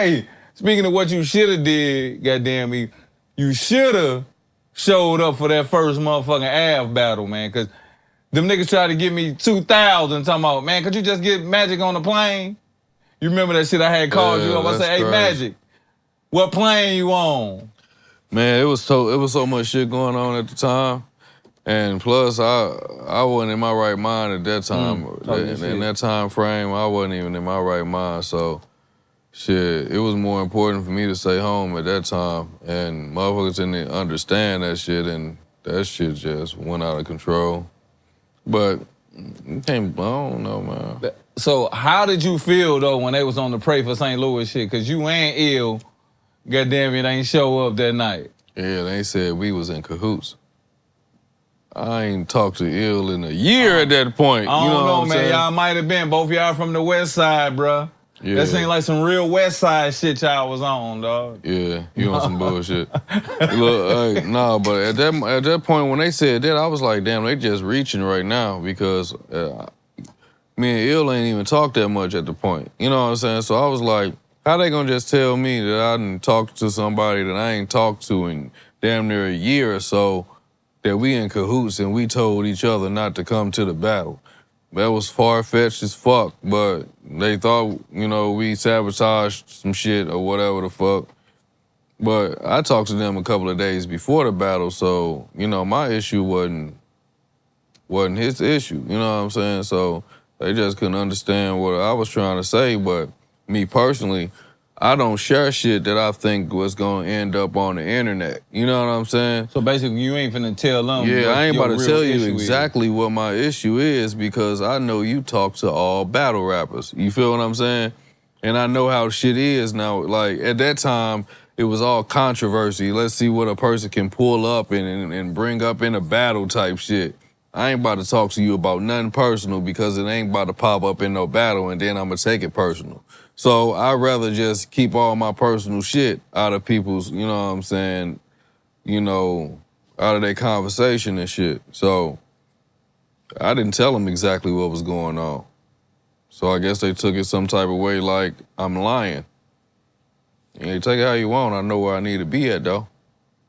Hey, speaking of what you should have did, goddamn me, you should have showed up for that first motherfucking Av battle, man, because them niggas tried to give me 2,000 talking about, man, could you just get Magic on the plane? You remember that shit I had called you up? I said, hey, crazy. Magic, what plane you on? Man, it was so much shit going on at the time. And plus, I wasn't in my right mind at that time. In that time frame, I wasn't even in my right mind. So, shit, it was more important for me to stay home at that time. And motherfuckers didn't understand that shit, and that shit just went out of control. But I don't know, man. So how did you feel, though, when they was on the Pray for St. Louis shit? Because you ain't ill, goddamn it, ain't show up that night. Yeah, they said we was in cahoots. I ain't talked to Ill in a year at that point. I don't know, man. Y'all might have been. Both y'all from the West Side, bruh. Yeah. That seemed like some real West Side shit y'all was on, dog. Yeah, you on some bullshit. Look, hey, nah, but at that point when they said that, I was like, damn, they just reaching right now because me and Ill ain't even talked that much at the point. You know what I'm saying? So I was like, how they gonna just tell me that I didn't talk to somebody that I ain't talked to in damn near a year or so, that we in cahoots and we told each other not to come to the battle? That was far-fetched as fuck, but they thought, you know, we sabotaged some shit or whatever the fuck. But I talked to them a couple of days before the battle, so, you know, my issue wasn't his issue, you know what I'm saying? So they just couldn't understand what I was trying to say, but me personally, I don't share shit that I think was gonna end up on the internet. You know what I'm saying? So basically, you ain't finna tell them. Yeah, I ain't about to tell you exactly exactly what my issue is because I know you talk to all battle rappers. You feel what I'm saying? And I know how shit is now. Like, at that time, it was all controversy. Let's see what a person can pull up and bring up in a battle type shit. I ain't about to talk to you about nothing personal because it ain't about to pop up in no battle and then I'm gonna take it personal. So I'd rather just keep all my personal shit out of people's, you know what I'm saying, you know, out of their conversation and shit. So I didn't tell them exactly what was going on. So I guess they took it some type of way like I'm lying. And you take it how you want. I know where I need to be at, though.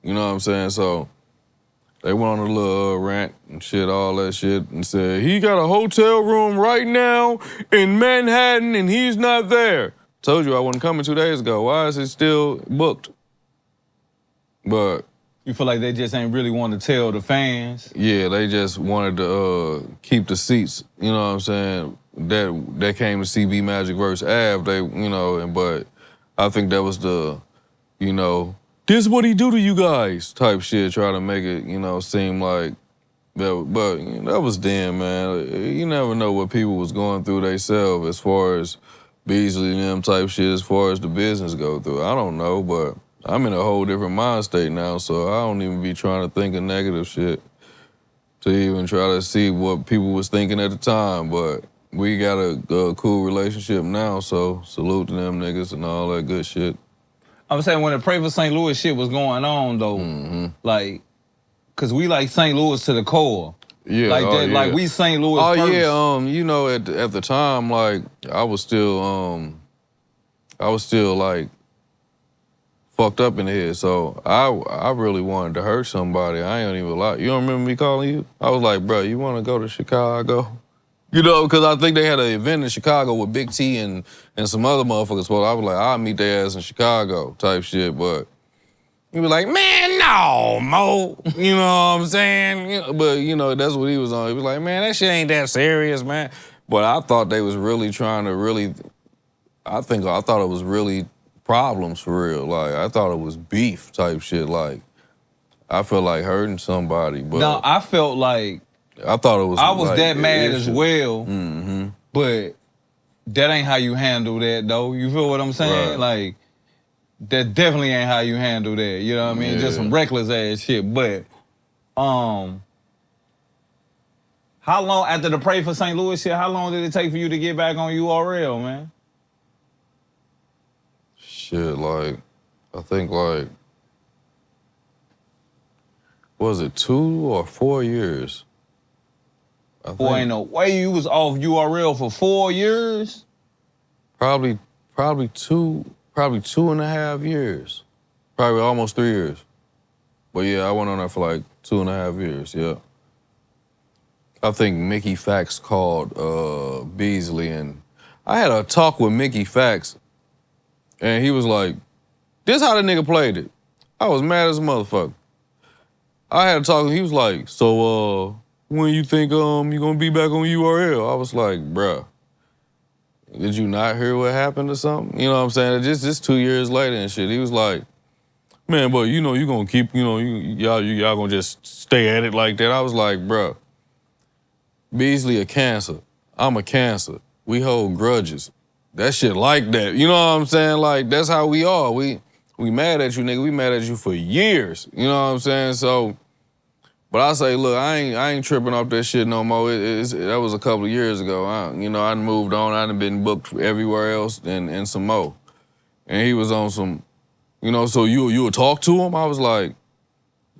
You know what I'm saying? So they went on a little rant and shit, all that shit, and said, he got a hotel room right now in Manhattan and he's not there. Told you I wasn't coming 2 days ago. Why is it still booked? But you feel like they just ain't really want to tell the fans? Yeah, they just wanted to keep the seats, you know what I'm saying, that came to see B Magic versus Av, they, you know, but I think that was the, you know, this what he do to you guys type shit, try to make it, you know, seem like that. But you know, that was them, man. You never know what people was going through themselves as far as Beasley and them type shit, as far as the business go through. I don't know, but I'm in a whole different mind state now, so I don't even be trying to think of negative shit to even try to see what people was thinking at the time. But we got a cool relationship now, so salute to them niggas and all that good shit. I'm saying when the Pray for St. Louis shit was going on, though, like, because we like St. Louis to the core. Yeah, like that, yeah. like we St. Louis first. first. You know, at the time, like, I was still like fucked up in the head, so I really wanted to hurt somebody. I ain't even lie. You don't remember me calling you? I was like, bro, you want to go to Chicago? You know, because I think they had an event in Chicago with Big T and some other motherfuckers. Well, I was like, I'll meet their ass in Chicago type shit. But he was like, man, no, Mo. You know what I'm saying? But, you know, that's what he was on. He was like, man, that shit ain't that serious, man. But I thought they was really trying to I thought it was really problems for real. Like, I thought it was beef type shit. Like, I felt like hurting somebody. But no, I felt like I thought it was. I was like, that mad as well, but that ain't how you handle that, though. You feel what I'm saying? Right. Like, that definitely ain't how you handle that. You know what I mean? Yeah. Just some reckless ass shit. But, how long after the Pray for St. Louis shit? How long did it take for you to get back on URL, man? Shit, like, I think like, was it 2 or 4 years? Boy, ain't no way you was off URL for 4 years? Probably 2 probably 2.5 years. Probably almost 3 years. But yeah, I went on there for like 2.5 years, yeah. I think Mickey Fax called Beasley, and I had a talk with Mickey Fax, and he was like, this how the nigga played it. I was mad as a motherfucker. I had a talk, and he was like, so when you think you gonna be back on URL? I was like, bruh, did you not hear what happened or something? You know what I'm saying? Just 2 years later and shit. He was like, man, but you know, you gonna keep, you know, y'all gonna just stay at it like that. I was like, bruh, Beasley a cancer. I'm a cancer. We hold grudges. That shit like that. You know what I'm saying? Like, that's how we are. We mad at you, nigga. We mad at you for years. You know what I'm saying? So, but I say, look, I ain't tripping off that shit no more. That was a couple of years ago. I done moved on. I done been booked everywhere else and some more. And he was on some, you know, so you would talk to him? I was like,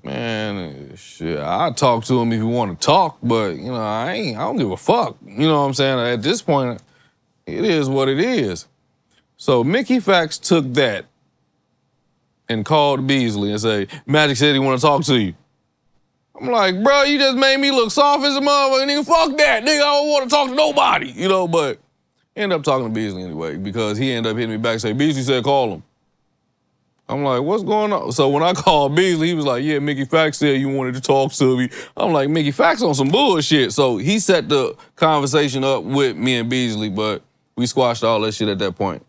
man, shit, I'd talk to him if you want to talk, but, you know, I don't give a fuck. You know what I'm saying? At this point, it is what it is. So Mickey Fax took that and called Beasley and say, Magic said he want to talk to you. I'm like, bro, you just made me look soft as a motherfucker, nigga. Fuck that, nigga. I don't want to talk to nobody, you know, but ended up talking to Beasley anyway because he ended up hitting me back and say, Beasley said call him. I'm like, what's going on? So when I called Beasley, he was like, yeah, Mickey Fax said you wanted to talk to me. I'm like, Mickey Fax on some bullshit. So he set the conversation up with me and Beasley, but we squashed all that shit at that point.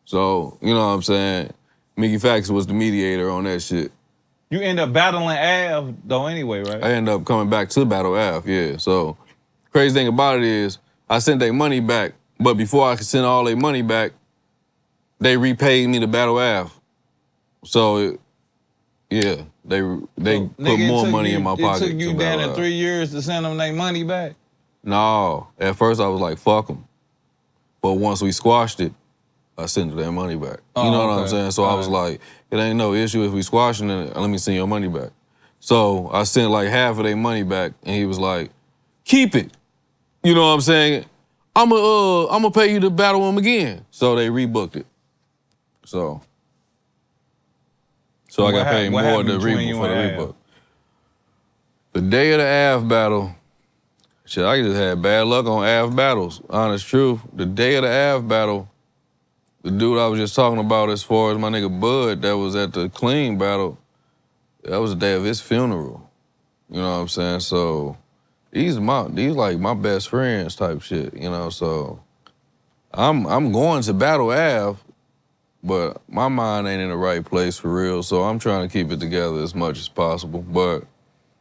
So, you know what I'm saying? Mickey Fax was the mediator on that shit. You end up battling Av, though, anyway, right? I ended up coming back to Battle Av, yeah. So, crazy thing about it is, I sent their money back, but before I could send all their money back, they repaid me the Battle Av. So, yeah, they put more money in my pocket. It took you down to 3 years to send them their money back? No, at first I was like, fuck them. But once we squashed it, I sent their money back. You know what I'm saying? So I was like, it ain't no issue if we squashing it, let me send your money back. So I sent like half of their money back, and he was like, keep it. You know what I'm saying? I'ma pay you to battle him again. So they rebooked it. So I got paid more than for the rebook. The day of the Av battle, shit, I just had bad luck on Av battles, honest truth. The day of the Av battle, the dude I was just talking about as far as my nigga Bud that was at the clean battle, that was the day of his funeral. You know what I'm saying? So these like my best friends type shit, you know, so I'm going to battle Av, but my mind ain't in the right place for real, so I'm trying to keep it together as much as possible. But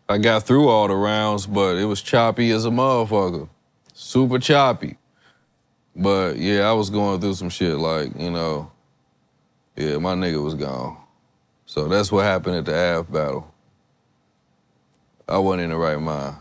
I got through all the rounds, but it was choppy as a motherfucker. Super choppy. But yeah, I was going through some shit like, you know, yeah, my nigga was gone. So that's what happened at the Av battle. I wasn't in the right mind.